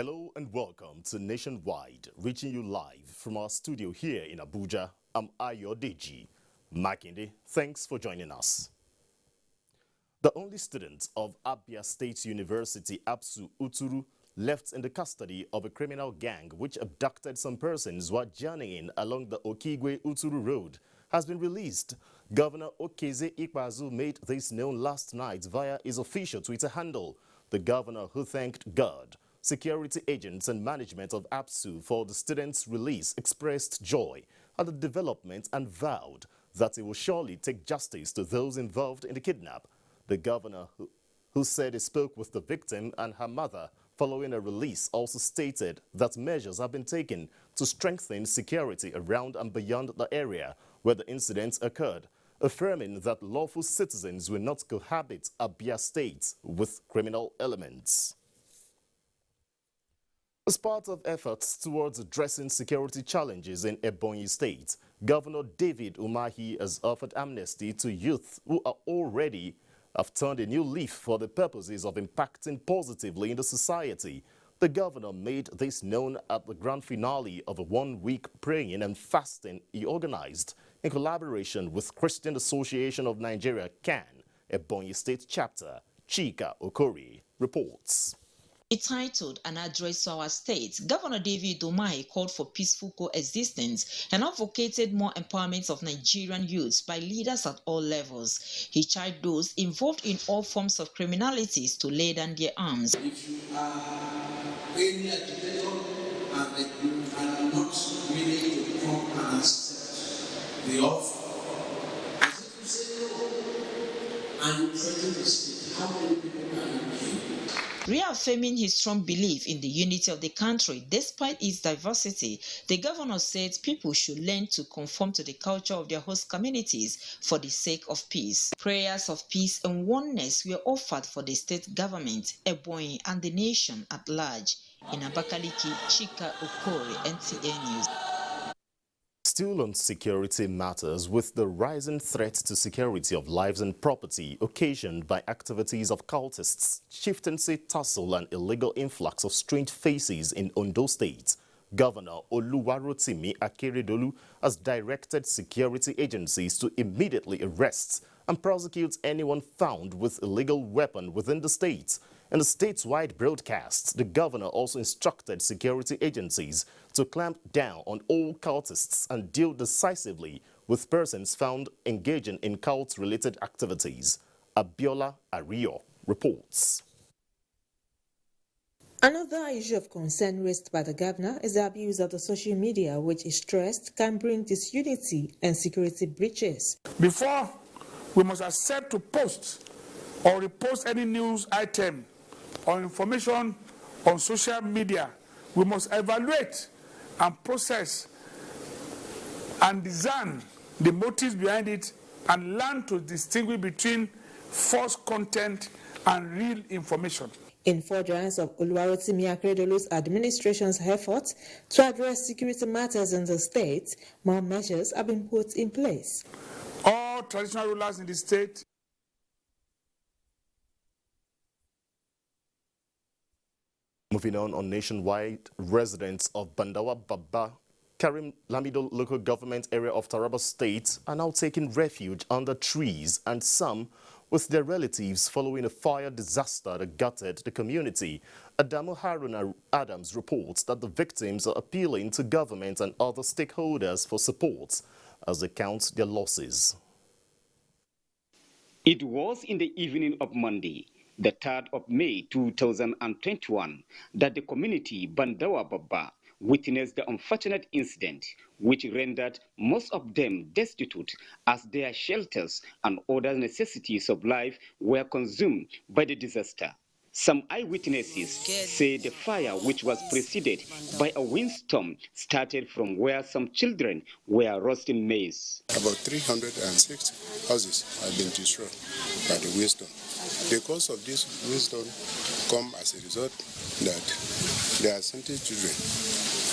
Hello and welcome to Nationwide, reaching you live from our studio here in Abuja. I'm Ayo Deji. Makinde, thanks for joining us. The only student of Abia State University, Apsu Uturu, left in the custody of a criminal gang which abducted some persons while journeying along the Okigwe-Uturu Road, has been released. Governor Okeze Ikpeazu made this known last night via his official Twitter handle. The governor, who thanked God, security agents and management of APSU for the students' release, expressed joy at the development and vowed that he will surely take justice to those involved in the kidnap. The governor, who said he spoke with the victim and her mother following a release, also stated that measures have been taken to strengthen security around and beyond the area where the incidents occurred, affirming that lawful citizens will not cohabit Abia State with criminal elements. As part of efforts towards addressing security challenges in Ebonyi State, Governor David Umahi has offered amnesty to youth who are already have turned a new leaf for the purposes of impacting positively in the society. The governor made this known at the grand finale of a one-week praying and fasting he organized in collaboration with Christian Association of Nigeria, CAN, Ebonyi State Chapter. Chika Okori reports. Titled An Address to Our State, Governor David Umahi called for peaceful coexistence and advocated more empowerment of Nigerian youths by leaders at all levels. He charged those involved in all forms of criminalities to lay down their arms. If you are any agitator and you are not willing to come and accept the offer, as if you say no and you threaten the state, how many people can you kill? Reaffirming his strong belief in the unity of the country despite its diversity, the governor said people should learn to conform to the culture of their host communities for the sake of peace. Prayers of peace and oneness were offered for the state government, Ebonyi, and the nation at large. In Abakaliki, Chika Okori, NTA News. Still on security matters, with the rising threat to security of lives and property occasioned by activities of cultists, chieftaincy tussle and illegal influx of strange faces in Ondo State, Governor Oluwarotimi Akeredolu has directed security agencies to immediately arrest and prosecute anyone found with illegal weapon within the state. In a statewide broadcast, the governor also instructed security agencies to clamp down on all cultists and deal decisively with persons found engaging in cult-related activities. Abiola Ario reports. Another issue of concern raised by the governor is the abuse of the social media, which is stressed can bring disunity and security breaches. Before we must accept to post or repost any news item or information on social media, we must evaluate and process and discern the motives behind it and learn to distinguish between false content and real information. In furtherance of Oluwarotimi Akeredolu's administration's efforts to address security matters in the state, more measures have been put in place. All traditional rulers in the state Moving on Nationwide, residents of Bandawa Baba, Karim Lamido local government area of Taraba State are now taking refuge under trees, and some with their relatives following a fire disaster that gutted the community. Adamu Haruna Adams reports that the victims are appealing to government and other stakeholders for support as they count their losses. It was in the evening of Monday, the 3rd of May 2021, that the community Bandawa Baba witnessed the unfortunate incident which rendered most of them destitute as their shelters and other necessities of life were consumed by the disaster. Some eyewitnesses say the fire, which was preceded by a windstorm, started from where some children were roasting maize. About 360 houses have been destroyed by the windstorm. The cause of this windstorm come as a result that there are certain children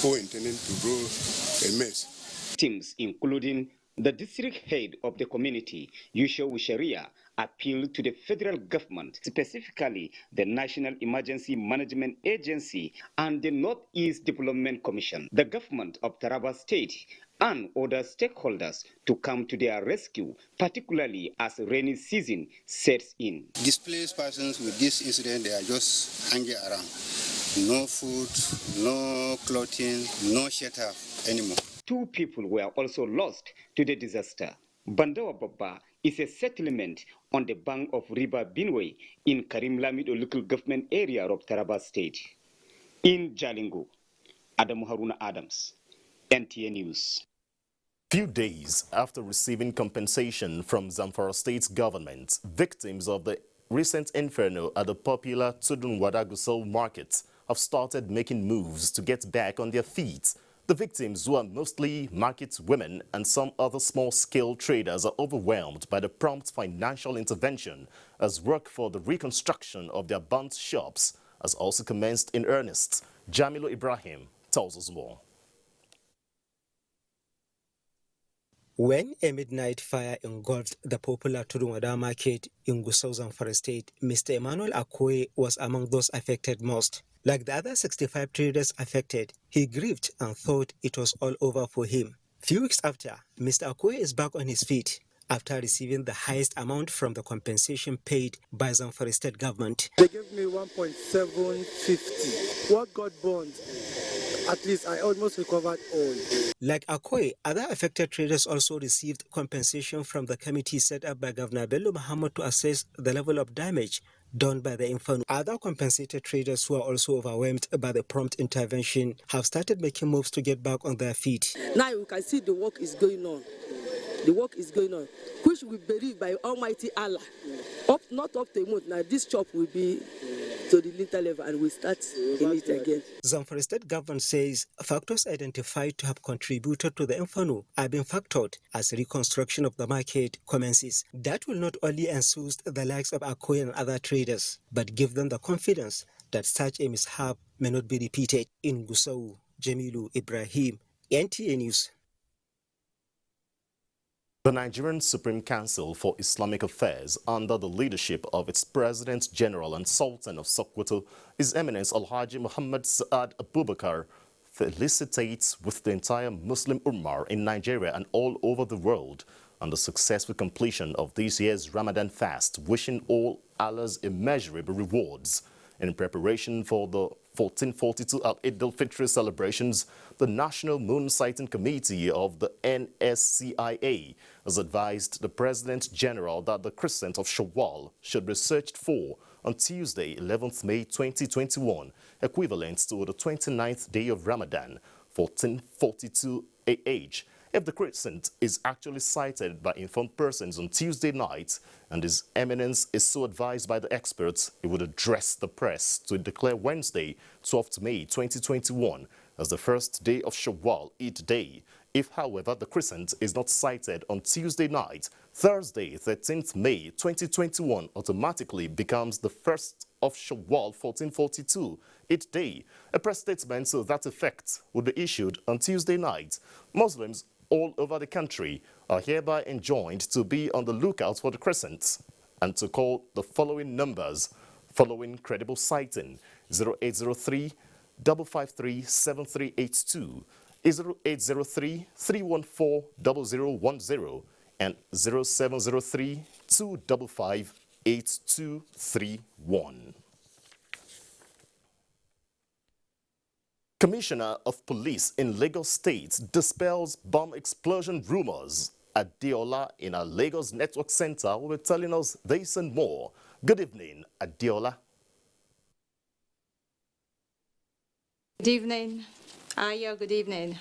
who are intending to grow a maize. Teams including the district head of the community, Yusha Wisharia, appealed to the federal government, specifically the National Emergency Management Agency and the Northeast Development Commission, the government of Taraba State, and other stakeholders to come to their rescue, particularly as rainy season sets in. Displaced persons with this incident, they are just hanging around. No food, no clothing, no shelter anymore. 2 people were also lost to the disaster. Bandawa Baba is a settlement on the bank of River Benue in Karim Lamido local government area of Taraba State. In Jalingo, Adam Haruna Adams, NTA News. Few days after receiving compensation from Zamfara State government, victims of the recent inferno at the popular Tudun-Wadagusau market have started making moves to get back on their feet. The victims, who are mostly market women and some other small-scale traders, are overwhelmed by the prompt financial intervention as work for the reconstruction of their burnt shops has also commenced in earnest. Jamilu Ibrahim tells us more. When a midnight fire engulfed the popular Tudun-Wada market in Gusau, Zamfara State, Mr. Emmanuel Akoye was among those affected most. Like the other 65 traders affected, he grieved and thought it was all over for him. Few weeks after, Mr. Akoye is back on his feet after receiving the highest amount from the compensation paid by Zamfara State government. They gave me 1.750. What got burned? At least I almost recovered all. Like Akoye, other affected traders also received compensation from the committee set up by Governor Bello Muhammad to assess the level of damage done by the inferno. Other compensated traders who are also overwhelmed by the prompt intervention have started making moves to get back on their feet. Now you can see the work is going on. The work is going on, which we believe by Almighty Allah. Not up to a month, now this shop will be to the lintel level and we start in it again. Zamfara State government says factors identified to have contributed to the inferno are being factored as reconstruction of the market commences. That will not only enthuse the likes of Akoye and other traders, but give them the confidence that such a mishap may not be repeated. In Gusau, Jamilu Ibrahim, NTA News. The Nigerian Supreme Council for Islamic Affairs, under the leadership of its President General and Sultan of Sokoto, His Eminence Alhaji Muhammad Saad Abubakar, felicitates with the entire Muslim Ummah in Nigeria and all over the world on the successful completion of this year's Ramadan fast, wishing all Allah's immeasurable rewards. In preparation for the 1442 Eid al-Fitr celebrations, the National Moon Sighting Committee of the NSCIA has advised the President General that the crescent of Shawwal should be searched for on Tuesday, 11th May 2021, equivalent to the 29th day of Ramadan, 1442 AH. If the crescent is actually sighted by informed persons on Tuesday night, and His Eminence is so advised by the experts, he would address the press to declare Wednesday, 12th May 2021, as the first day of Shawwal Eid Day. If, however, the crescent is not sighted on Tuesday night, Thursday, 13th May 2021 automatically becomes the first of Shawwal 1442 Eid Day. A press statement to that effect would be issued on Tuesday night. Muslims all over the country are hereby enjoined to be on the lookout for the crescent and to call the following numbers following credible sighting: 0803 553 7382, 0803 314 0010, and 0703 255 8231. Commissioner of Police in Lagos State dispels bomb explosion rumors. Adiola in our Lagos Network Center will be telling us this and more. Good evening, Adiola. Good evening. Good evening.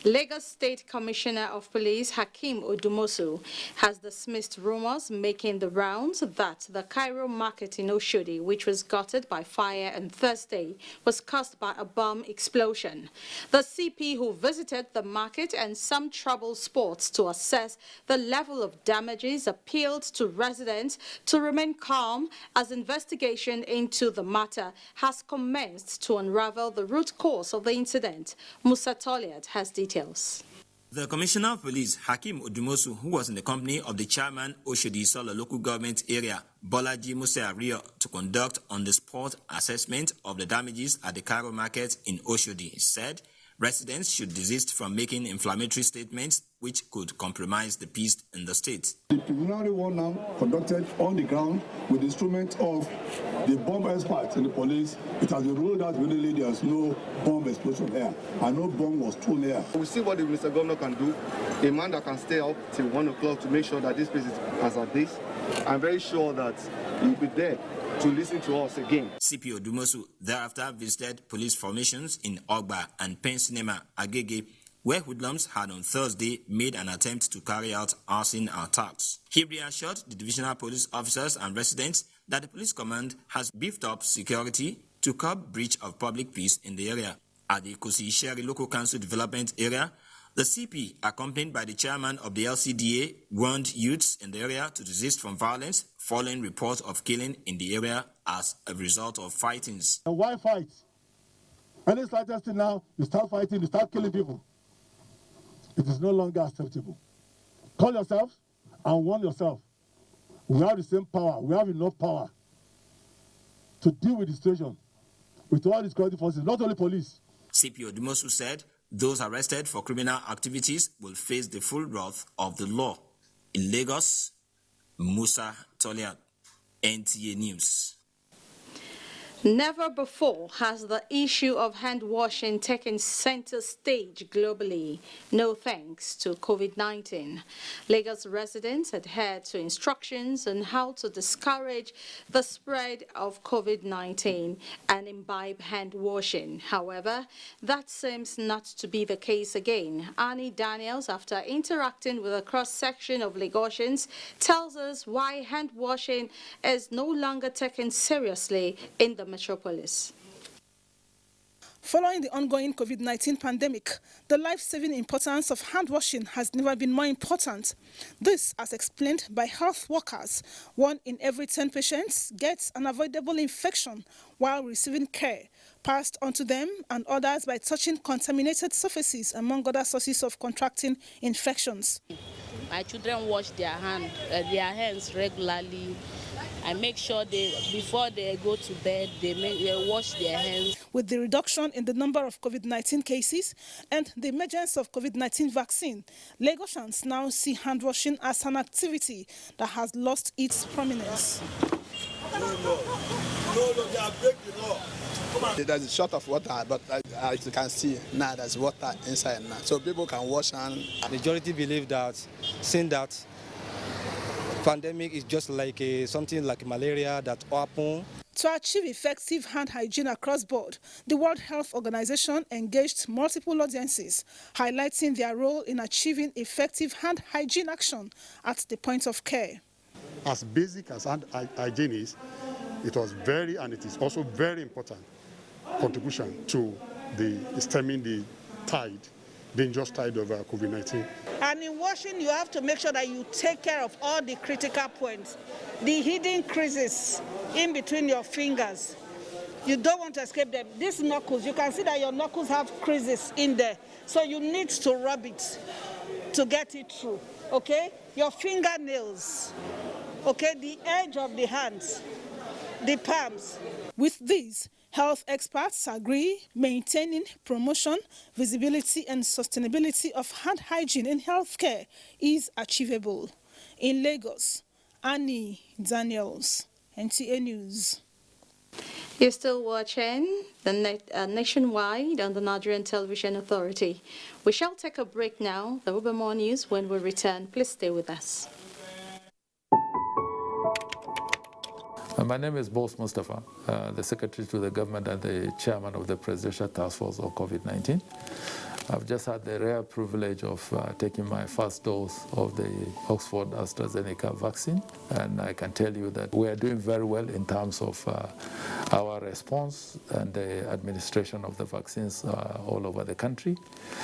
Lagos State Commissioner of Police Hakeem Odumosu has dismissed rumors making the rounds that the Cairo market in Oshodi, which was gutted by fire on Thursday, was caused by a bomb explosion. The CP, who visited the market and some troubled spots to assess the level of damages, appealed to residents to remain calm as investigation into the matter has commenced to unravel the root cause of the incident. Musa Toliat has details. The Commissioner of Police, Hakeem Odumosu, who was in the company of the chairman Oshodi Solo local government area, Bolaji Musa Rio, to conduct on-the-spot assessment of the damages at the Cairo market in Oshodi, said residents should desist from making inflammatory statements which could compromise the peace in the state. The preliminary one now conducted on the ground with the instrument of the bomb experts in the police. It has been ruled out immediately there's no bomb explosion here and no bomb was thrown here. We'll see what the Mr. Governor can do. A man that can stay up till 1 o'clock to make sure that this place is as at this. I'm very sure that he'll be there to listen to us again. CP Odumosu thereafter visited police formations in Ogba and Pensinema, Agege, where hoodlums had on Thursday made an attempt to carry out arson attacks. He reassured the divisional police officers and residents that the police command has beefed up security to curb breach of public peace in the area. At the Kosi-Isheri Local Council Development Area, the CP, accompanied by the chairman of the LCDA, warned youths in the area to desist from violence following reports of killing in the area as a result of fightings. And why fight? Any slightest thing now, you start fighting, you start killing people. It is no longer acceptable. Call yourself and warn yourself. We have the same power. We have enough power to deal with the situation with all the security forces, not only police. CP Odumosu said those arrested for criminal activities will face the full wrath of the law. In Lagos, Musa Toliat, NTA News. Never before has the issue of hand washing taken center stage globally, no thanks to COVID-19. Lagos residents adhered to instructions on how to discourage the spread of COVID-19 and imbibe hand washing. However, that seems not to be the case again. Annie Daniels, after interacting with a cross-section of Lagosians, tells us why hand washing is no longer taken seriously in the metropolis. Following the ongoing COVID-19 pandemic, the life-saving importance of hand washing has never been more important. This, as explained by health workers, 1 in every 10 patients gets an avoidable infection while receiving care, passed on to them and others by touching contaminated surfaces, among other sources of contracting infections. My children wash their hands regularly. I make sure before they go to bed, they wash their hands. With the reduction in the number of COVID-19 cases and the emergence of COVID-19 vaccine, Lagosians now see hand washing as an activity that has lost its prominence. No, they are breaking the law. There's a shot of water, but as you can see now, there's water inside now, so people can wash hands. Majority believe that, saying that pandemic is just like something like malaria that happen. To achieve effective hand hygiene across board, the World Health Organization engaged multiple audiences, highlighting their role in achieving effective hand hygiene action at the point of care. As basic as hand hygiene is, it was and it is also very important contribution to the stemming the dangerous tide of COVID-19. And in washing, you have to make sure that you take care of all the critical points, the hidden creases in between your fingers. You don't want to escape them. These knuckles, you can see that your knuckles have creases in there. So you need to rub it to get it through, okay? Your fingernails, okay? The edge of the hands, the palms. With these, health experts agree maintaining promotion, visibility and sustainability of hand hygiene in healthcare is achievable. In Lagos, Annie Daniels, NTA News. You're still watching the Nationwide on the Nigerian Television Authority. We shall take a break now. There will be more news when we return. Please stay with us. My name is Boss Mustafa, the Secretary to the Government and the Chairman of the Presidential Task Force on COVID-19. I've just had the rare privilege of taking my first dose of the Oxford AstraZeneca vaccine, and I can tell you that we are doing very well in terms of our response and the administration of the vaccines all over the country.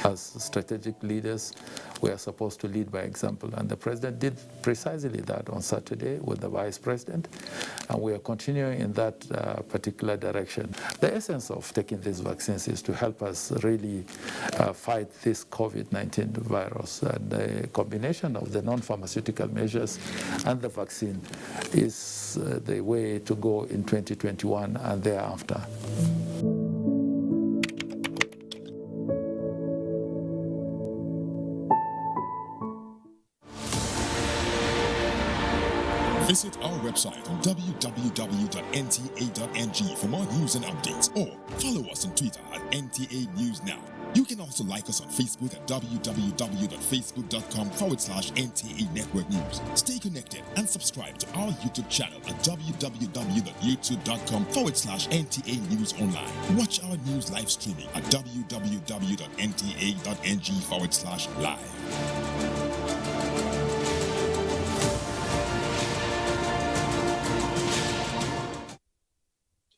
As strategic leaders, we are supposed to lead by example, and the President did precisely that on Saturday with the Vice President, and we are continuing in that particular direction. The essence of taking these vaccines is to help us really fight this COVID-19 virus. And the combination of the non-pharmaceutical measures and the vaccine is the way to go in 2021 and thereafter. Visit our website on www.nta.ng for more news and updates, or follow us on Twitter at NTA News Now. You can also like us on Facebook at www.facebook.com/NTA Network News. Stay connected and subscribe to our YouTube channel at www.youtube.com/NTA News Online. Watch our news live streaming at www.nta.ng/live.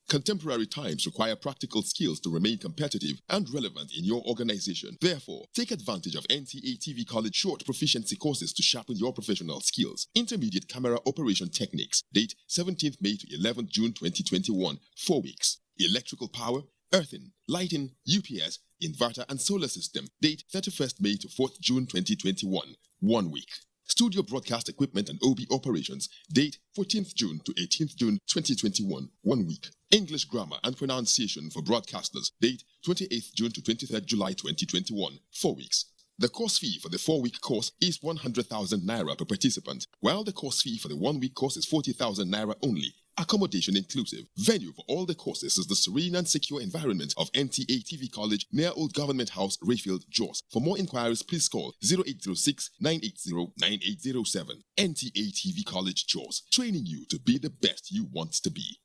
Contemporary times require practical skills to remain competitive and relevant in your organization. Therefore, take advantage of NTA TV College short proficiency courses to sharpen your professional skills. Intermediate camera operation techniques. Date 17th May to 11th June 2021. 4 weeks. Electrical power, earthing, lighting, UPS, inverter and solar system. Date 31st May to 4th June 2021. 1 week. Studio broadcast equipment and OB operations. Date 14th June to 18th June 2021. 1 week. English grammar and pronunciation for broadcasters. Date 28th June to 23rd July 2021. 4 weeks. The course fee for the 4-week course is 100,000 naira per participant, while the course fee for the 1-week course is 40,000 naira only. Accommodation inclusive. Venue for all the courses is the serene and secure environment of NTA TV College near Old Government House, Rayfield, Jos. For more inquiries, please call 0806-980-9807. NTA TV College, Jos. Training you to be the best you want to be.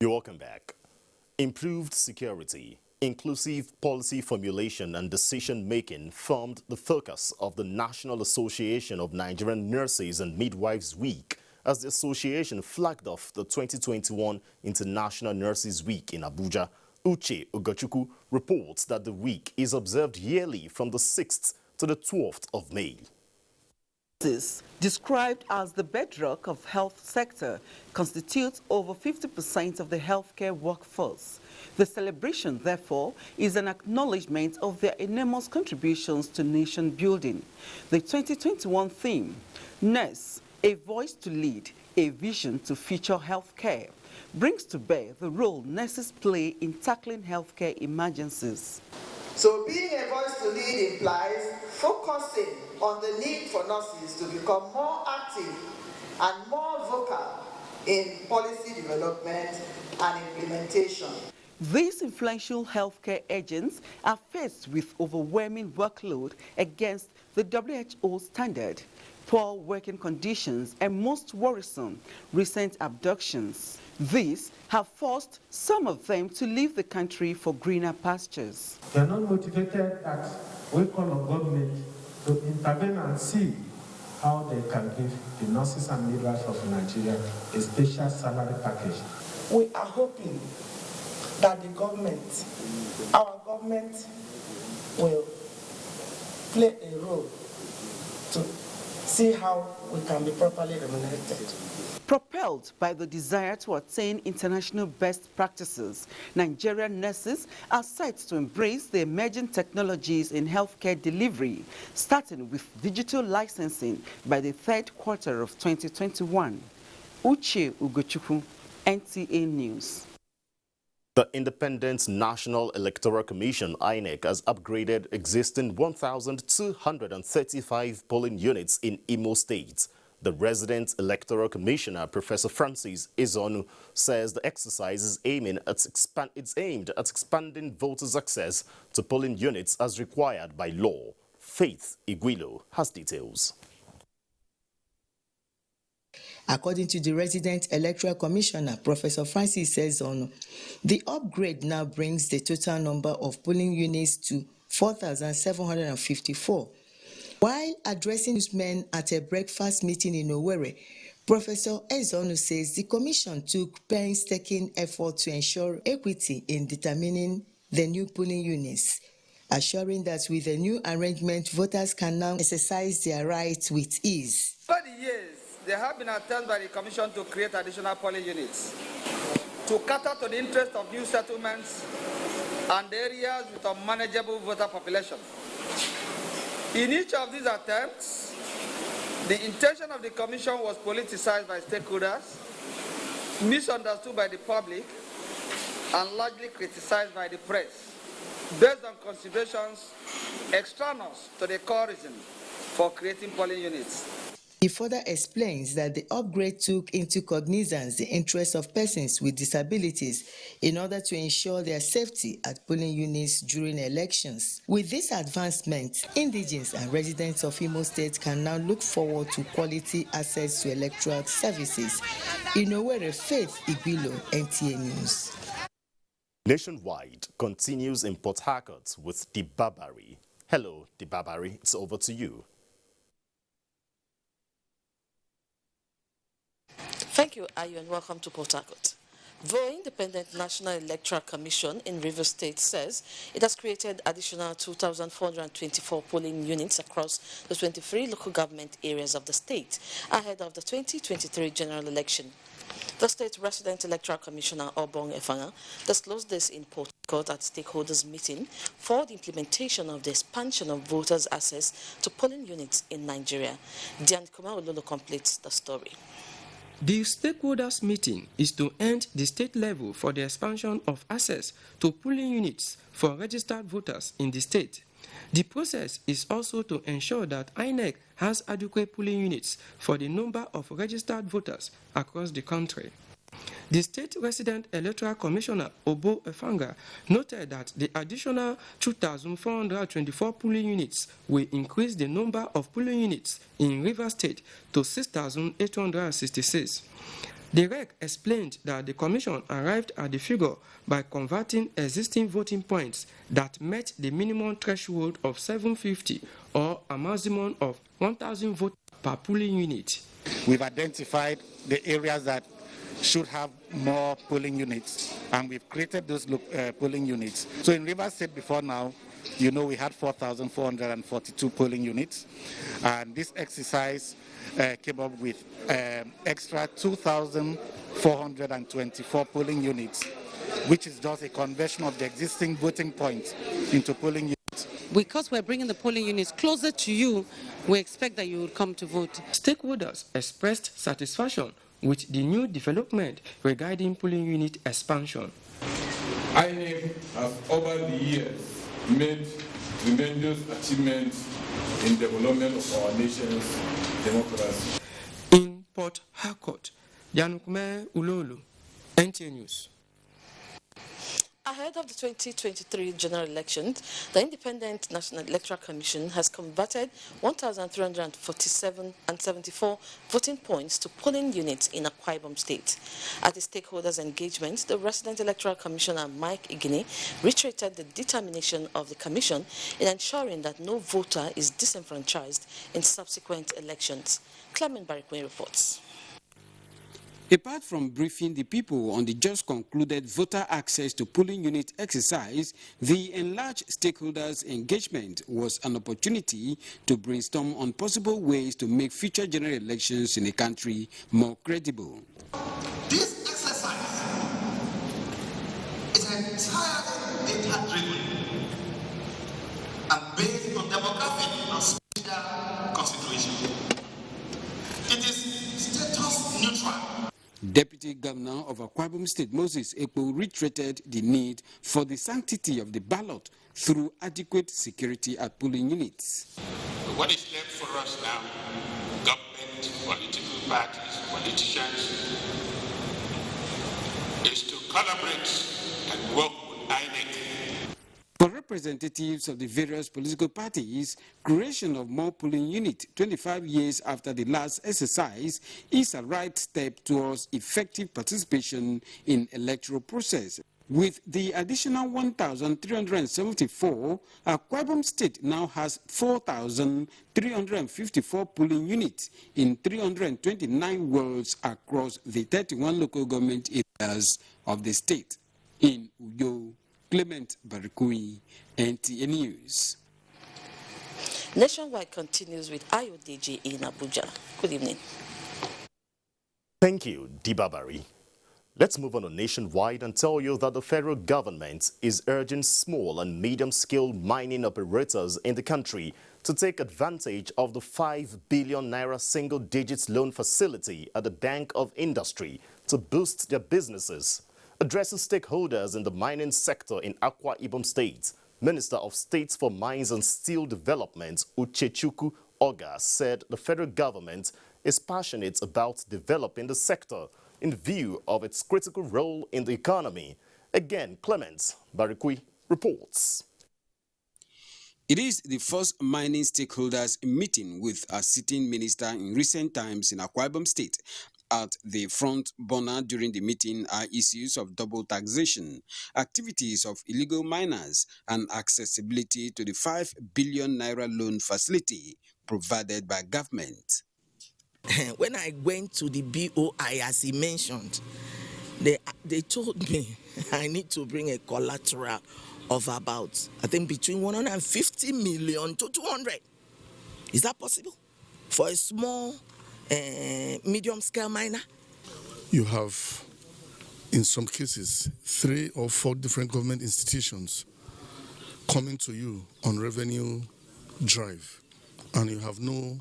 You're welcome back. Improved security, inclusive policy formulation and decision-making formed the focus of the National Association of Nigerian Nurses and Midwives Week as the association flagged off the 2021 International Nurses Week in Abuja. Uche Ugochukwu reports that the week is observed yearly from the 6th to the 12th of May. Described as the bedrock of health sector, constitutes over 50% of the healthcare workforce. The celebration, therefore, is an acknowledgement of their enormous contributions to nation building. The 2021 theme, Nurse, a voice to lead, a vision to future healthcare, brings to bear the role nurses play in tackling healthcare emergencies. So being a voice to lead implies focusing on the need for nurses to become more active and more vocal in policy development and implementation. These influential healthcare agents are faced with overwhelming workload against the WHO standard, poor working conditions, and most worrisome, recent abductions. These have forced some of them to leave the country for greener pastures. They are not motivated that we call on government to intervene and see how they can give the nurses and midwives of Nigeria a special salary package. We are hoping that the government, our government, will play a role to see how we can be properly remunerated. Propelled by the desire to attain international best practices, Nigerian nurses are set to embrace the emerging technologies in healthcare delivery, starting with digital licensing by the third quarter of 2021. Uche Ugochukwu, NTA News. The Independent National Electoral Commission, INEC, has upgraded existing 1,235 polling units in Imo State. The resident electoral commissioner, Professor Francis Ezonu, says the exercise is aimed at expanding voters' access to polling units as required by law. Faith Iguilo has details. According to the resident electoral commissioner, Professor Francis Ezonu, the upgrade now brings the total number of polling units to 4,754. While addressing newsmen at a breakfast meeting in Owerri, Professor Ezonu says the commission took painstaking effort to ensure equity in determining the new polling units, assuring that with the new arrangement, voters can now exercise their rights with ease. Over the years, there have been attempts by the Commission to create additional polling units to cater to the interest of new settlements and areas with unmanageable voter population. In each of these attempts, the intention of the Commission was politicized by stakeholders, misunderstood by the public, and largely criticized by the press, based on considerations extraneous to the core reason for creating polling units. He further explains that the upgrade took into cognizance the interests of persons with disabilities in order to ensure their safety at polling units during elections. With this advancement, indigents and residents of Imo State can now look forward to quality access to electoral services. In Owerri, Faith Iguilo, NTA News. Nationwide continues in Port Harcourt with Dibabari. Hello, Dibabari, it's over to you. Thank you, Ayu, and welcome to Port Harcourt. The Independent National Electoral Commission in Rivers State says it has created additional 2,424 polling units across the 23 local government areas of the state ahead of the 2023 general election. The state resident electoral commissioner, Obong Efanga, disclosed this in Port Harcourt at stakeholders meeting for the implementation of the expansion of voters' access to polling units in Nigeria. Dian Kuma Ololo completes the story. The stakeholders meeting is to end the state level for the expansion of access to polling units for registered voters in the state. The process is also to ensure that INEC has adequate polling units for the number of registered voters across the country. The State Resident Electoral Commissioner, Obo Efanga, noted that the additional 2,424 polling units will increase the number of polling units in Rivers State to 6,866. The REC explained that the Commission arrived at the figure by converting existing voting points that met the minimum threshold of 750 or a maximum of 1,000 votes per polling unit. We've identified the areas that should have more polling units, and we've created those polling units. So in Rivers State before now, you know, we had 4,442 polling units, and this exercise came up with extra 2,424 polling units, which is just a conversion of the existing voting points into polling units. Because we're bringing the polling units closer to you, we expect that you will come to vote. Stakeholders expressed satisfaction with the new development regarding polling unit expansion. INEC has over the years made tremendous achievements in development of our nation's democracy. In Port Harcourt, Yanukume Ulolu, NTA News. Ahead of the 2023 general elections, the Independent National Electoral Commission has converted 1,347 and 74 voting points to polling units in Akwa Ibom State. At the stakeholders' engagement, the resident electoral commissioner, Mike Igini, reiterated the determination of the commission in ensuring that no voter is disenfranchised in subsequent elections. Clement Barikwe reports. Apart from briefing the people on the just concluded voter access to polling unit exercise, the enlarged stakeholders' engagement was an opportunity to brainstorm on possible ways to make future general elections in the country more credible. This exercise is entirely data-driven and based on demographic and social consideration. It is status neutral. Deputy Governor of Akwa Ibom State, Moses Ekpo, reiterated the need for the sanctity of the ballot through adequate security at polling units. What is left for us now, government, political parties, politicians, is to collaborate and work with INEC. For representatives of the various political parties, creation of more polling units 25 years after the last exercise is a right step towards effective participation in electoral process. With the additional 1,374, Akwa Ibom State now has 4,354 polling units in 329 wards across the 31 local government areas of the state. In Uyo, Clement Barikui, NTA News. Nationwide continues with IODG in Abuja. Good evening. Thank you, Dibabari. Let's move on to Nationwide and tell you that the federal government is urging small and medium-scale mining operators in the country to take advantage of the 5 billion naira single-digit loan facility at the Bank of Industry to boost their businesses. Addressing stakeholders in the mining sector in Akwa Ibom State, Minister of State for Mines and Steel Development, Uchechukwu Oga, said the federal government is passionate about developing the sector in view of its critical role in the economy. Again, Clement Barikui reports. It is the first mining stakeholders meeting with a sitting minister in recent times in Akwa Ibom State. At the front burner during the meeting are issues of double taxation, activities of illegal miners, and accessibility to the 5 billion naira loan facility provided by government. When I went to the BOI, as he mentioned, they told me I need to bring a collateral of about, I think, between 150 million to 200. Is that possible for a small, medium-scale miner? You have, in some cases, 3 or 4 different government institutions coming to you on revenue drive, and you have no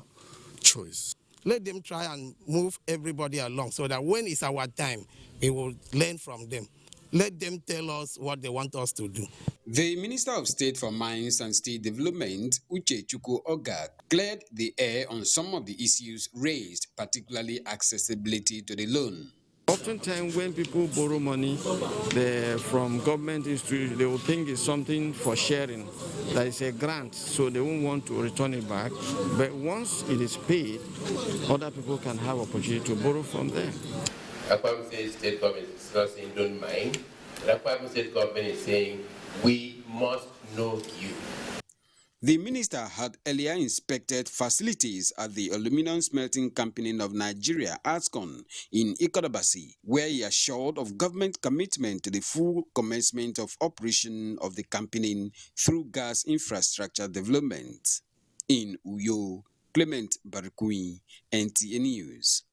choice. Let them try and move everybody along so that when it's our time, we will learn from them. Let them tell us what they want us to do. The Minister of State for Mines and Steel Development, Uchechukwu Oga, cleared the air on some of the issues raised, particularly accessibility to the loan. Oftentimes when people borrow money from government institutions, they will think it's something for sharing, that is a grant, so they won't want to return it back. But once it is paid, other people can have opportunity to borrow from them. Akwa Ibom State government is not saying don't mind. The Akwa Ibom State government is saying we must know you. The minister had earlier inspected facilities at the Aluminum Smelting Company of Nigeria, ASCON, in Ikodabasi, where he assured of government commitment to the full commencement of operation of the company through gas infrastructure development. In Uyo, Clement Barikui, NTA News.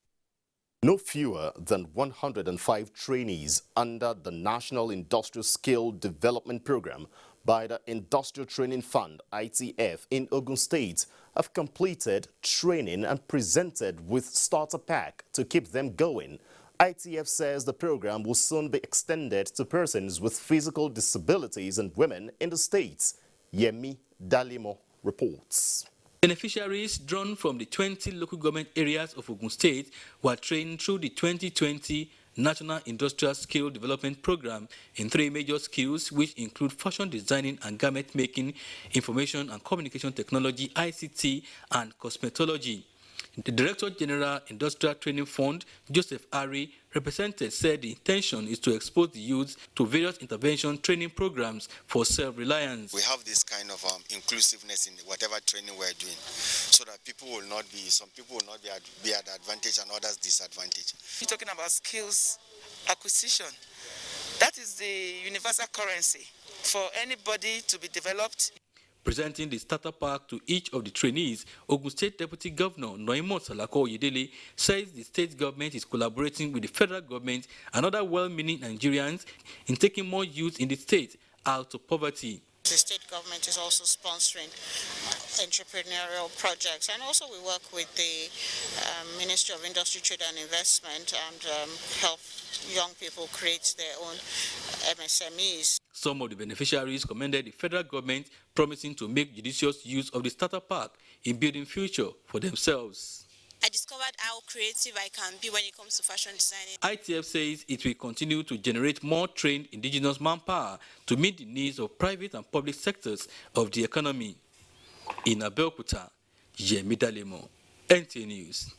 No fewer than 105 trainees under the National Industrial Skill Development Program by the Industrial Training Fund, ITF, in Ogun State have completed training and presented with starter pack to keep them going. ITF says the program will soon be extended to persons with physical disabilities and women in the state. Yemi Dalimo reports. Beneficiaries drawn from the 20 local government areas of Ogun State were trained through the 2020 National Industrial Skill Development Program in 3 major skills, which include fashion designing and garment making, information and communication technology, ICT, and cosmetology. The Director General Industrial Training Fund, Joseph Ari, said the intention is to expose the youths to various intervention training programs for self-reliance. We have this kind of inclusiveness in whatever training we're doing, so that some people will not be at advantage and others disadvantage. You're talking about skills acquisition. That is the universal currency for anybody to be developed. Presenting the starter pack to each of the trainees, Ogun State Deputy Governor Noimo Salako Oyedele says the state government is collaborating with the federal government and other well-meaning Nigerians in taking more youth in the state out of poverty. The state government is also sponsoring entrepreneurial projects, and also we work with the Ministry of Industry, Trade and Investment and help young people create their own MSMEs. Some of the beneficiaries commended the federal government, promising to make judicious use of the starter pack in building future for themselves. I discovered how creative I can be when it comes to fashion designing. ITF says it will continue to generate more trained indigenous manpower to meet the needs of private and public sectors of the economy. In Abeokuta, Yemi Dalemo, NTA News.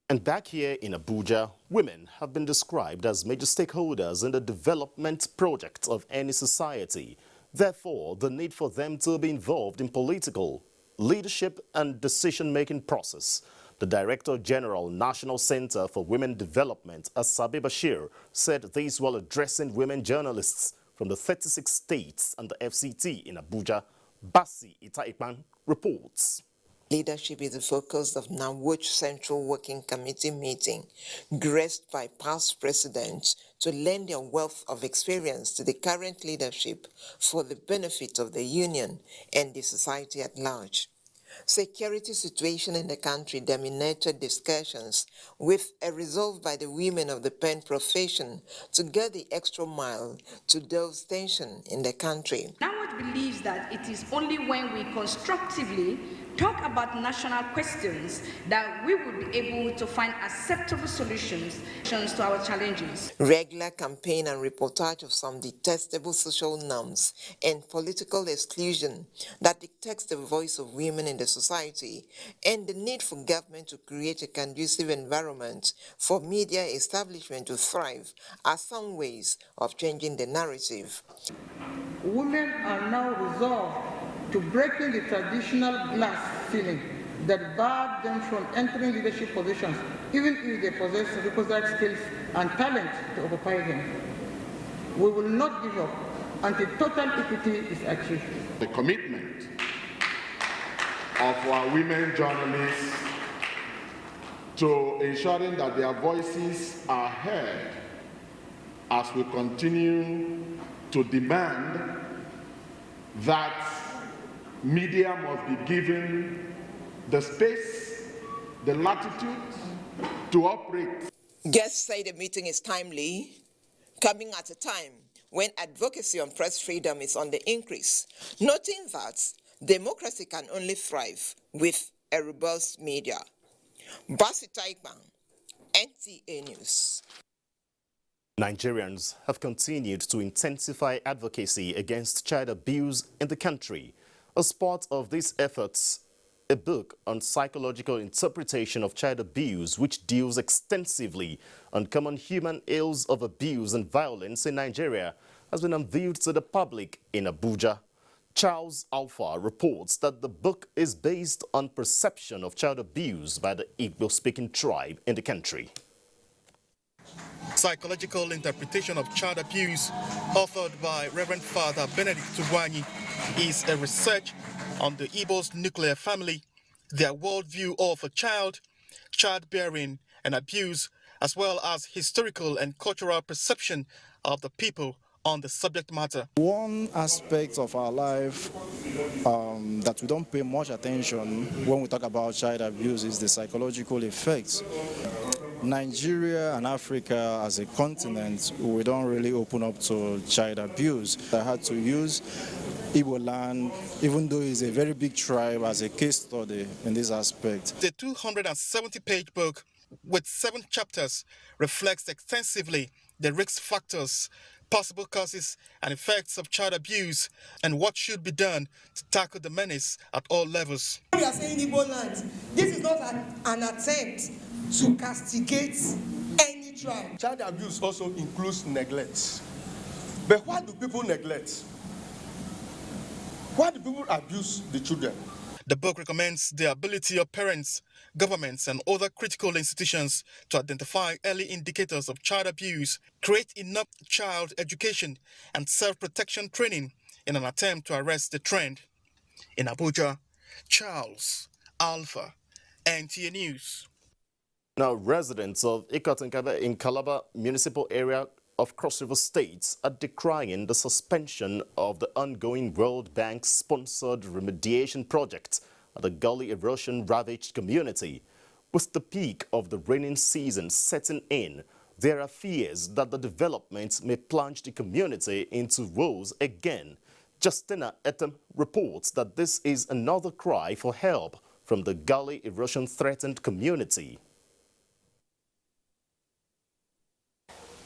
And back here in Abuja, women have been described as major stakeholders in the development projects of any society. Therefore, the need for them to be involved in political, leadership and decision-making process. The Director General, National Center for Women Development, Asabe Bashir, said this while addressing women journalists from the 36 states and the FCT in Abuja. Basi Itaipan reports. Leadership is the focus of NationWide Central Working Committee meeting, graced by past presidents to lend their wealth of experience to the current leadership for the benefit of the union and the society at large. Security situation in the country dominated discussions, with a resolve by the women of the pen profession to go the extra mile to dose tension in the country. NationWide believes that it is only when we constructively talk about national questions that we will be able to find acceptable solutions to our challenges. Regular campaign and reportage of some detestable social norms and political exclusion that dictates the voice of women in the society, and the need for government to create a conducive environment for media establishment to thrive are some ways of changing the narrative. Women are now resolved to breaking the traditional glass ceiling that barred them from entering leadership positions, even if they possess requisite skills and talent to occupy them. We will not give up until total equity is achieved. The commitment of our women journalists to ensuring that their voices are heard as we continue to demand that media must be given the space, the latitude to operate. Guests say the meeting is timely, coming at a time when advocacy on press freedom is on the increase, noting that democracy can only thrive with a robust media. Basi Taikban, NTA News. Nigerians have continued to intensify advocacy against child abuse in the country. As part of these efforts, a book on psychological interpretation of child abuse, which deals extensively on common human ills of abuse and violence in Nigeria, has been unveiled to the public in Abuja. Charles Alpha reports that the book is based on perception of child abuse by the Igbo-speaking tribe in the country. Psychological Interpretation of Child Abuse, authored by Reverend Father Benedict Tubwanyi, is a research on the Igbo's nuclear family, their worldview of a child, childbearing and abuse, as well as historical and cultural perception of the people on the subject matter. One aspect of our life that we don't pay much attention when we talk about child abuse is the psychological effects. Nigeria and Africa as a continent, we don't really open up to child abuse. I had to use Igbo land, even though it's a very big tribe, as a case study in this aspect. The 270-page book with 7 chapters reflects extensively the risk factors, possible causes and effects of child abuse, and what should be done to tackle the menace at all levels. We are saying Igbo land. This is not an attempt to castigate any tribe. Child abuse also includes neglect. But why do people neglect? Why do people abuse the children? The book recommends the ability of parents, governments, and other critical institutions to identify early indicators of child abuse, create enough child education and self-protection training in an attempt to arrest the trend. In Abuja, Charles Alpha, NTA News. Now, residents of Ikotinkabe in Calabar municipal area of Cross River States are decrying the suspension of the ongoing World Bank-sponsored remediation project at the gully erosion-ravaged community. With the peak of the raining season setting in, there are fears that the development may plunge the community into woes again. Justina Etem reports that this is another cry for help from the gully erosion-threatened community.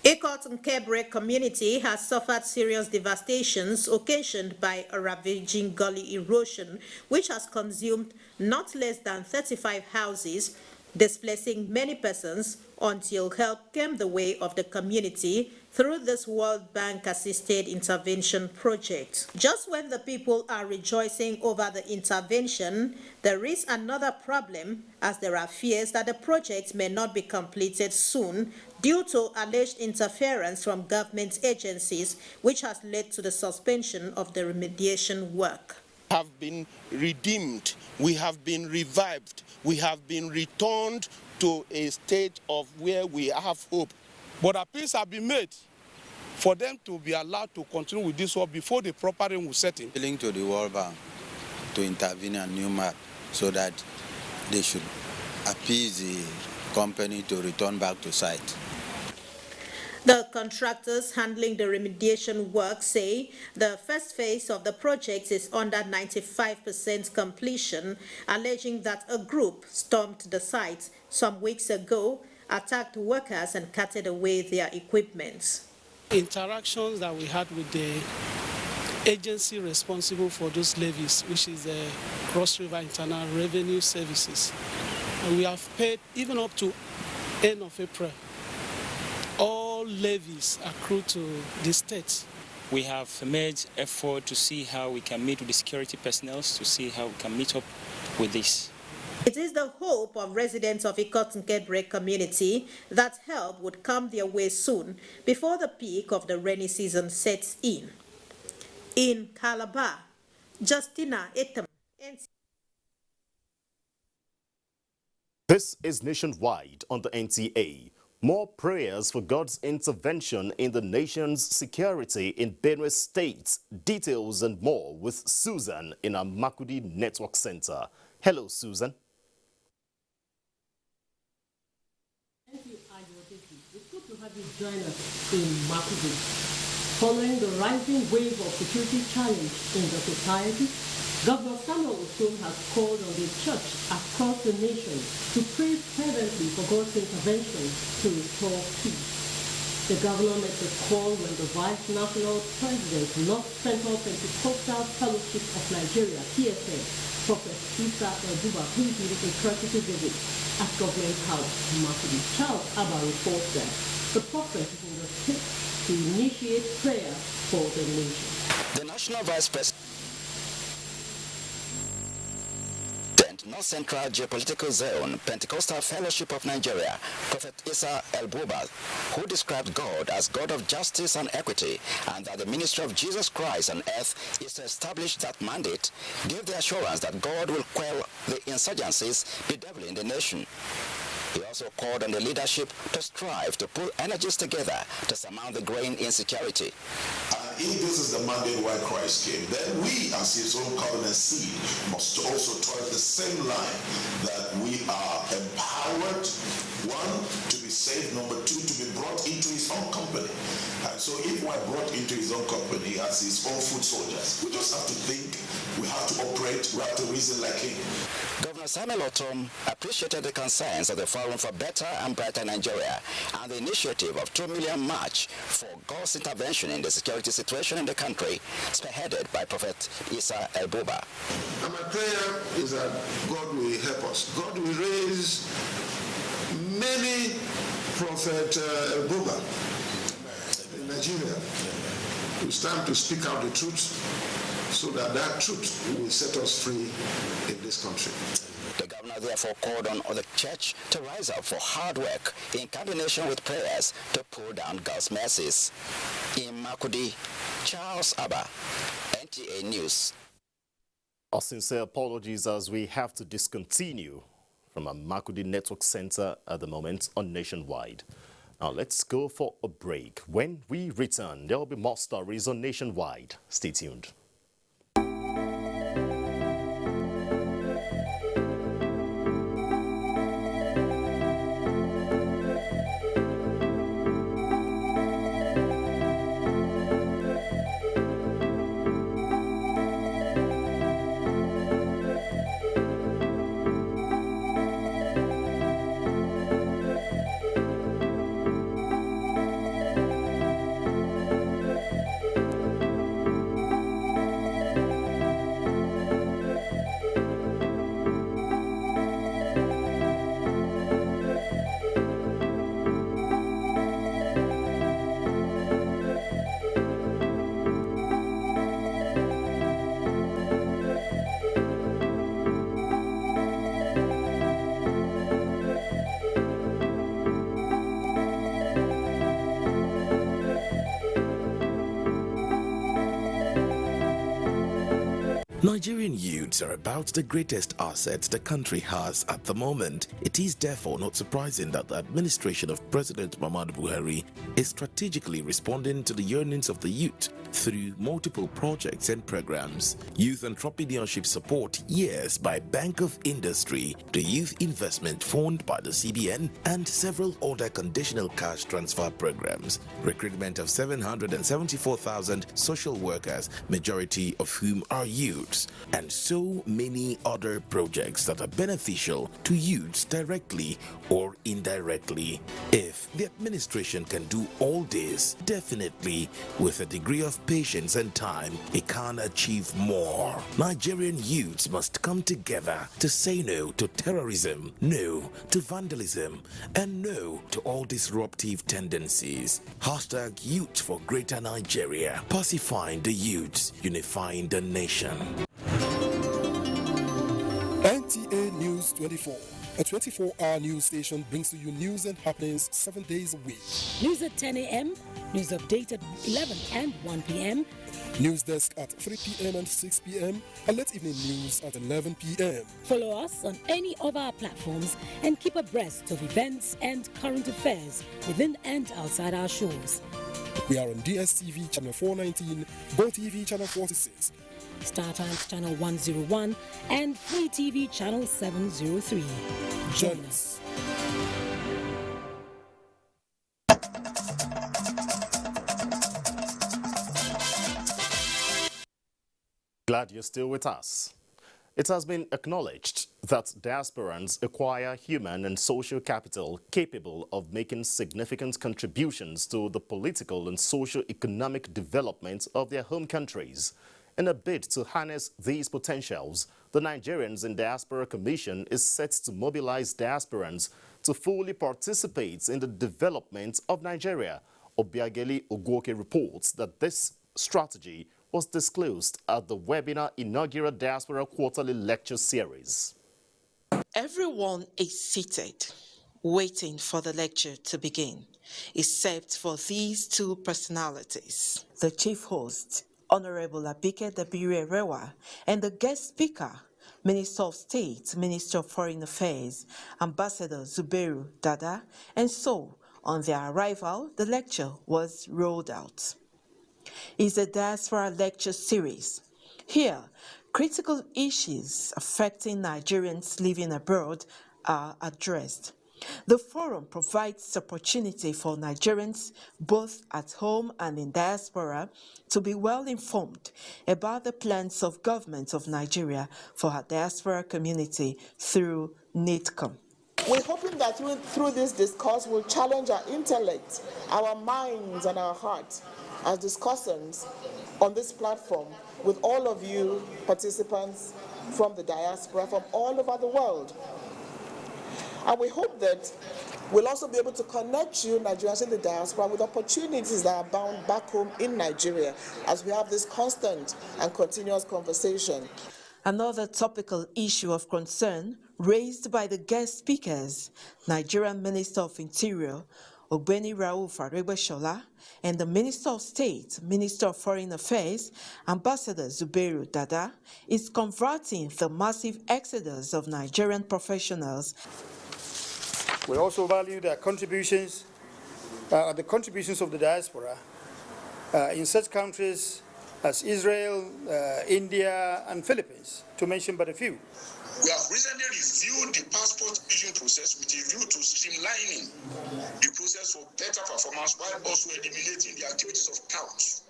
Ekot Nkebre community has suffered serious devastations occasioned by a ravaging gully erosion, which has consumed not less than 35 houses, displacing many persons until help came the way of the community through this World Bank-assisted intervention project. Just when the people are rejoicing over the intervention, there is another problem, as there are fears that the project may not be completed soon due to alleged interference from government agencies, which has led to the suspension of the remediation work. Have been redeemed, we have been revived, we have been returned to a state of where we have hope. But appeals have been made for them to be allowed to continue with this work before the proper rain will set in. Appealing to the World Bank to intervene on new map so that they should appease the company to return back to site. The contractors handling the remediation work say the first phase of the project is under 95% completion, alleging that a group stormed the site some weeks ago, attacked workers and carted away their equipment. Interactions that we had with the agency responsible for those levies, which is the Cross River Internal Revenue Services, and we have paid even up to end of April all levies accrued to the state. We have made effort to see how we can meet with the security personnel, to see how we can meet up with this. It is the hope of residents of Ekot Nkebre community that help would come their way soon before the peak of the rainy season sets in. In Calabar, Justina Etem. This is Nationwide on the NTA. More prayers for God's intervention in the nation's security in Benue State. Details and more with Susan in our Makudi Network Center. Hello, Susan. Thank you, Ayodeji. It's good to have you join us in Makudi. Following the rising wave of security challenge in the society, Governor Samuel Otom has called on the church across the nation to pray fervently for God's intervention to restore peace. The governor made the call when the Vice National President, North Central Pentecostal Fellowship of Nigeria, PSN, Prophet Isa Elbuba, paid him a courtesy visit at Government House, Makudi. Charles Abba reports that the prophet is in the state to initiate prayer for the nation. The National Vice President, North Central Geopolitical Zone, Pentecostal Fellowship of Nigeria, Prophet Isa Elbuba, who described God as God of justice and equity, and that the ministry of Jesus Christ on earth is to establish that mandate, gave the assurance that God will quell the insurgencies bedeviling the nation. He also called on the leadership to strive to put energies together to surmount the growing insecurity. And if this is the mandate why Christ came, then we as his own covenant seed must also tread the same line, that we are empowered, one, to be saved, number two, to be brought into his own company. And so if we're brought into his own company as his own foot soldiers, we just have to think, we have to operate, we have to reason like him. Governor Samuel Otom appreciated the concerns of the Forum for Better and Brighter Nigeria and the initiative of 2 million march for God's intervention in the security situation in the country, spearheaded by Prophet Isa Elbuba. And my prayer is that God will help us. God will raise many Prophet Elbuba in Nigeria. It's time to speak out the truth, so that that truth will set us free in this country. The governor therefore called on the church to rise up for hard work in combination with prayers to pull down God's mercies. In Makudi, Charles Abba, NTA News. Our sincere apologies as we have to discontinue from our Makudi Network Center at the moment on Nationwide. Now let's go for a break. When we return, there will be more stories on Nationwide. Stay tuned. Nigerian youths are about the greatest asset the country has at the moment. It is therefore not surprising that the administration of President Muhammadu Buhari is strategically responding to the yearnings of the youth through multiple projects and programs. Youth entrepreneurship support years by Bank of Industry, the Youth Investment Fund by the CBN, and several other conditional cash transfer programs. Recruitment of 774,000 social workers, majority of whom are youths, and so many other projects that are beneficial to youths directly or indirectly. If the administration can do all this, definitely with a degree of patience and time, it can achieve more. Nigerian youths must come together to say no to terrorism, no to vandalism, and no to all disruptive tendencies. Hashtag Youth for Greater Nigeria. Pacifying the youths, unifying the nation. NTA News 24. A 24-hour news station brings to you news and happenings 7 days a week. News at 10 a.m., news update at 11 and 1 p.m. News desk at 3 p.m. and 6 p.m. and late evening news at 11 p.m. Follow us on any of our platforms and keep abreast of events and current affairs within and outside our shores. We are on DSTV channel 419, GoTV channel 46, Star Times channel 101 and Free TV channel 703. Join us. Glad you're still with us. It has been acknowledged that diasporans acquire human and social capital capable of making significant contributions to the political and socio-economic development of their home countries. In a bid to harness these potentials, the Nigerians in Diaspora Commission is set to mobilize diasporans to fully participate in the development of Nigeria. Obiageli Ogwoke reports that this strategy was disclosed at the webinar inaugural Diaspora Quarterly Lecture Series. Everyone is seated, waiting for the lecture to begin, except for these two personalities. The chief host, Honorable Abike Dabiri Erewa, and the guest speaker, Minister of State, Minister of Foreign Affairs, Ambassador Zubairu Dada, and so, on their arrival, the lecture was rolled out. It's a Diaspora Lecture Series. Here, critical issues affecting Nigerians living abroad are addressed. The forum provides opportunity for Nigerians, both at home and in diaspora, to be well informed about the plans of government of Nigeria for her diaspora community through NITCOM. We're hoping that through this discourse we'll challenge our intellect, our minds, and our hearts as discussants on this platform with all of you participants from the diaspora from all over the world. And we hope that we'll also be able to connect you, Nigerians in the diaspora, with opportunities that are bound back home in Nigeria as we have this constant and continuous conversation. Another topical issue of concern raised by the guest speakers, Nigerian Minister of Interior, Ogbeni Rauf Aregbesola, and the Minister of State, Minister of Foreign Affairs, Ambassador Zubairu Dada, is converting the massive exodus of Nigerian professionals. We also value their contributions, the contributions of the diaspora in such countries as Israel, India, and Philippines, to mention but a few. We have recently reviewed the passport issuing process with a view to streamlining the process for better performance while also eliminating the activities of touts.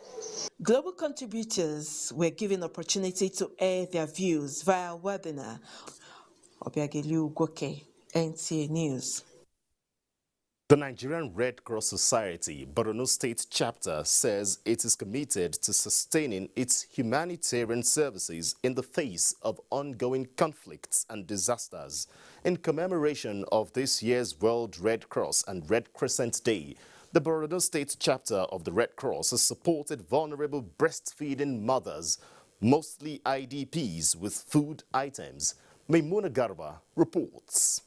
Global contributors were given opportunity to air their views via webinar. Obiageli Ogwoke, NTA News. The Nigerian Red Cross Society, Borno State Chapter, says it is committed to sustaining its humanitarian services in the face of ongoing conflicts and disasters. In commemoration of this year's World Red Cross and Red Crescent Day, the Borno State Chapter of the Red Cross has supported vulnerable breastfeeding mothers, mostly IDPs, with food items. Maimuna Garba reports.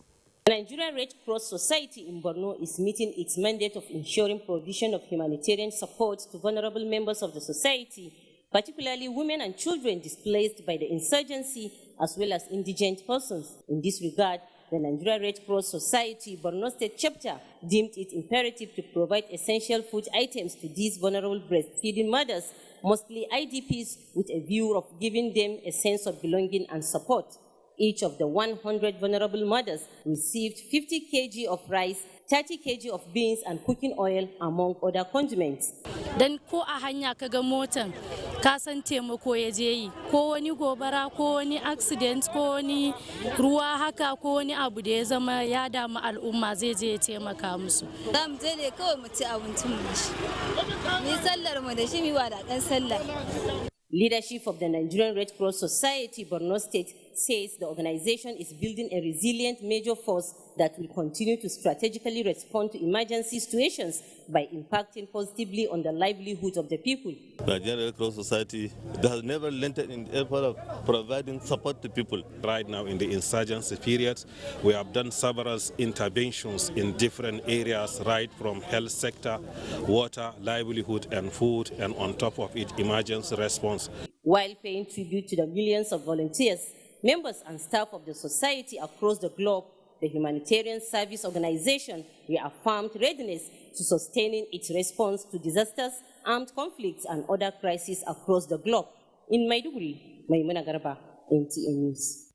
The Nigerian Red Cross Society in Borno is meeting its mandate of ensuring provision of humanitarian support to vulnerable members of the society particularly women and children displaced by the insurgency, as well as indigent persons. In this regard, the Nigeria Red Cross Society Borno State chapter deemed it imperative to provide essential food items to these vulnerable breastfeeding mothers, mostly IDPs, with a view of giving them a sense of belonging and support. Each of the 100 vulnerable mothers received 50 kg of rice, 30 kg of beans and cooking oil, among other condiments. Dan ko a hanya kaga motan ka san taimako ya je yi, ko wani gobara ko wani accident ko wani ruwa haka ko wani abu da ya zama ya damu al'umma zai je ya taimaka musu. Za mu je ne kawai mu ci abincin mu shi. Ni sallar mu da shi mi wa da dan sallah. Leadership of the Nigerian Red Cross Society Borno State says the organization is building a resilient major force that will continue to strategically respond to emergency situations by impacting positively on the livelihood of the people. The Nigerian Red Cross Society has never lent in effort of providing support to people. Right now in the insurgency period, we have done several interventions in different areas, right from health sector, water, livelihood and food, and on top of it, emergency response. While paying tribute to the millions of volunteers, members and staff of the society across the globe, the Humanitarian Service Organization reaffirmed readiness to sustaining its response to disasters, armed conflicts, and other crises across the globe. In Maiduguri, Maimuna Garba, NTN News.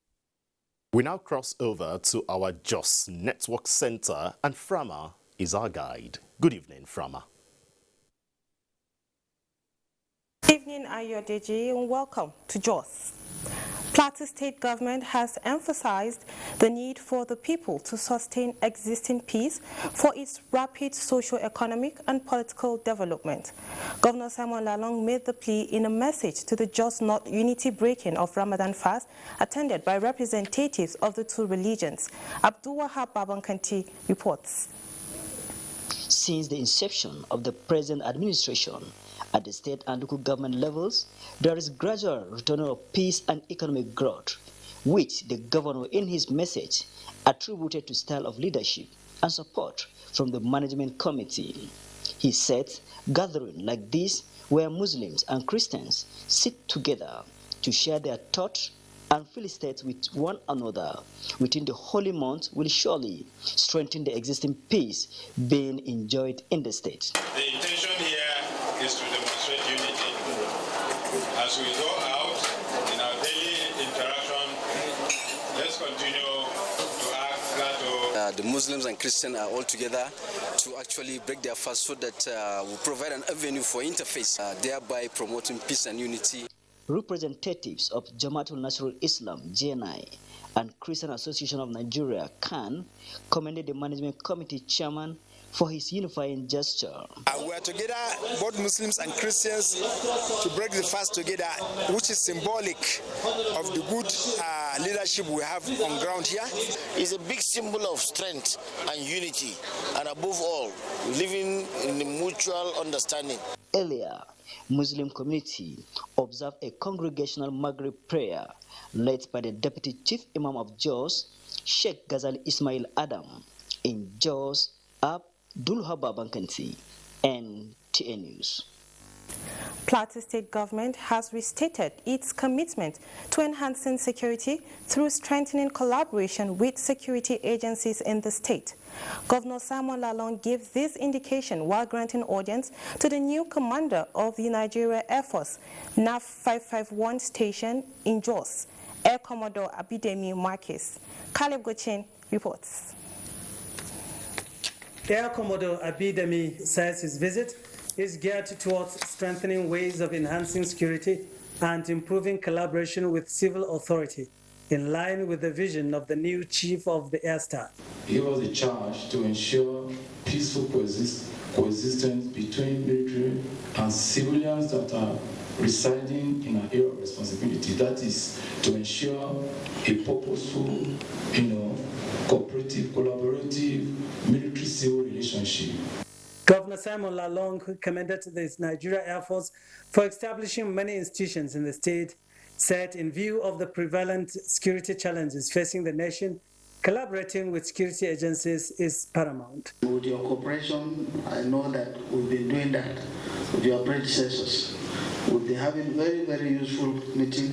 We now cross over to our Jos Network Center, and Frama is our guide. Good evening, Frama. Good evening, Ayodeji, and welcome to Jos. Plateau State government has emphasized the need for the people to sustain existing peace for its rapid socio-economic and political development. Governor Simon Lalong made the plea in a message to the Jos North Unity break-in of Ramadan fast, attended by representatives of the two religions. Abdul Wahab Babankanti reports. Since the inception of the present administration, at the state and local government levels, there is gradual return of peace and economic growth, which the governor in his message attributed to style of leadership and support from the management committee. He said gatherings like this, where Muslims and Christians sit together to share their thoughts and felicitate with one another within the holy month, will surely strengthen the existing peace being enjoyed in the state. The intention here is to demonstrate unity. As we go out in our daily interaction, let's continue to act that the Muslims and Christians are all together to actually break their fast so that will provide an avenue for interface, thereby promoting peace and unity. Representatives of Jamaatul Nasrul Islam, JNI, and Christian Association of Nigeria, CAN, commended the management committee chairman for his unifying gesture. We are together, both Muslims and Christians, to break the fast together, which is symbolic of the good leadership we have on ground here. It's a big symbol of strength and unity, and above all, living in a mutual understanding. Earlier, Muslim community observed a congregational Maghrib prayer led by the Deputy Chief Imam of Jos, Sheikh Ghazali Ismail Adam, in Jos, Abdul Hababankanti, and NTN News. Plateau State government has restated its commitment to enhancing security through strengthening collaboration with security agencies in the state. Governor Simon Lalong gave this indication while granting audience to the new commander of the Nigeria Air Force, NAV 551 station in Jos, Air Commodore Abidemi Marquez. Caleb Gochin reports. Air Commodore Abidemi says his visit is geared towards strengthening ways of enhancing security and improving collaboration with civil authority, in line with the vision of the new Chief of the Air Staff. He was the charge to ensure peaceful coexistence between military and civilians that are residing in an area of responsibility. That is to ensure a purposeful, cooperative, collaborative, military-civil relationship. Governor Simon Lalong commended the Nigeria Air Force for establishing many institutions in the state, said in view of the prevalent security challenges facing the nation, collaborating with security agencies is paramount. With your cooperation, I know that we've been doing that with your predecessors. We'll be having very, very useful meeting,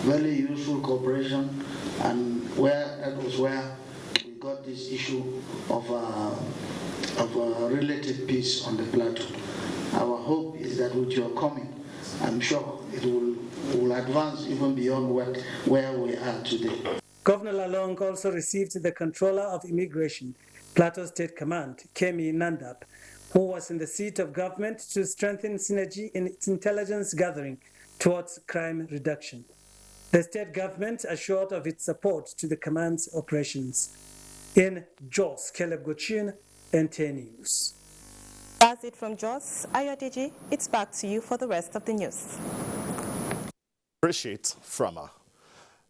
very useful cooperation, and that was where we got this issue of relative peace on the plateau. Our hope is that with your coming, I'm sure it will advance even beyond where we are today. Governor Lalong also received the Controller of Immigration, Plateau State Command, Kemi Nandap, who was in the seat of government to strengthen synergy in its intelligence gathering towards crime reduction. The state government assured of its support to the command's operations. In Jos, Caleb Gochin, NT News. That's it from Jos. Ayodiji, it's back to you for the rest of the news. Appreciate Frama.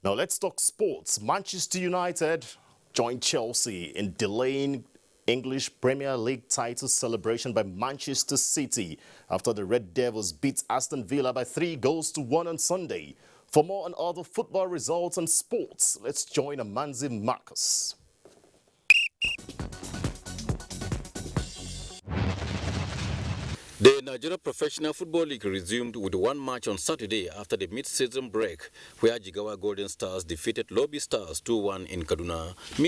Now let's talk sports. Manchester United joined Chelsea in delaying English Premier League title celebration by Manchester City after the Red Devils beat Aston Villa by 3-1 on Sunday. For more on other football results and sports, let's join Amanzi Marcus. The Nigeria Professional Football League resumed with one match on Saturday after the mid-season break, where Jigawa Golden Stars defeated Lobby Stars 2-1 in Kaduna.